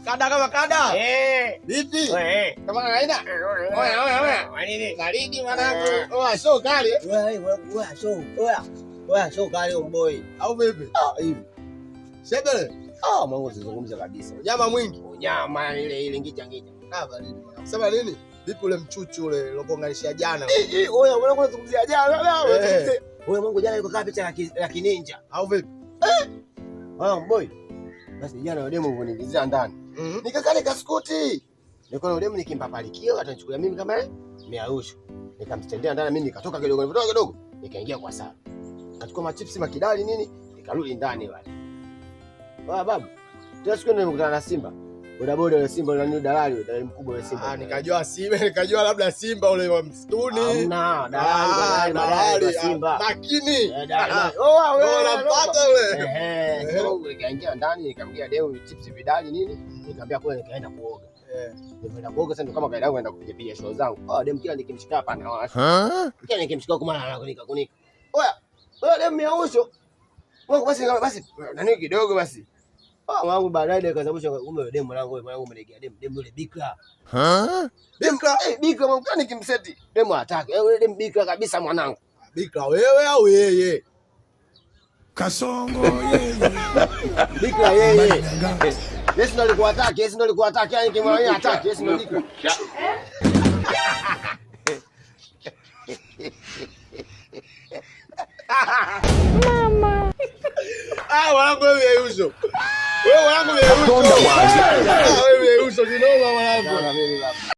Kada kama kada. Vipi? Kama kawaida. Oya. Nini? Baridi mwanangu. Oya, so kali. Oya, so kali boy. Au vipi? Hivi. Sebele. Mungu zizungumza kabisa. Nyama mwingi. Nyama ile ngija. Baridi mwanangu. Sema nini? Vipi ule mchuchu ule ulokonganisha jana? Oya, mbona unazungumzia jana? Oya, Mungu jana yuko kapi cha la kininja. Au vipi? Boy. Basi jana yule demu uniingizia ndani. Nikakale kaskuti. Niko na yule demu nikimpapalikio atanichukulia mimi kama miarusho. Nikamstendea ndani mimi nikatoka kidogo. Nikaingia kwa sala. Kachukua machipsi makidali nini? Nikarudi ndani wale. Babu. Tuna siku nimekutana na Simba. Bodaboda yule Simba yule dalali mkubwa yule Simba. Nikajua Simba, nikajua labda Simba ule wa msituni. Hamna, dalali Simba. Lakini wewe unampata yule. Mungu nikaingia ndani nikamgia demu chips vidali nini? Nikamwambia kwa nikaenda kuoga. Nilipoenda kuoga sasa kama kaida yangu naenda kupiga show zangu. Demu kila nikimshika hapa na washa. Kila nikimshika kwa maana anakunika. Oya demu miausho. Mungu basi nani kidogo basi. Wangu baadaye nikazabusha kumbe demu mwanangu umelegea demu yule bikra. Bikra mwanangu nikimseti. Demu hataki. Yule demu bikra kabisa mwanangu. Bikra wewe au yeye? Kasongo yeye. Bikra yeye. Yesu ndo alikuwa ataki, yani kimwambia ataki, Yesu ndo bikra. Mama. Wanangu wewe uso. Wewe wanangu wewe uso. Wewe uso kinoma wanangu.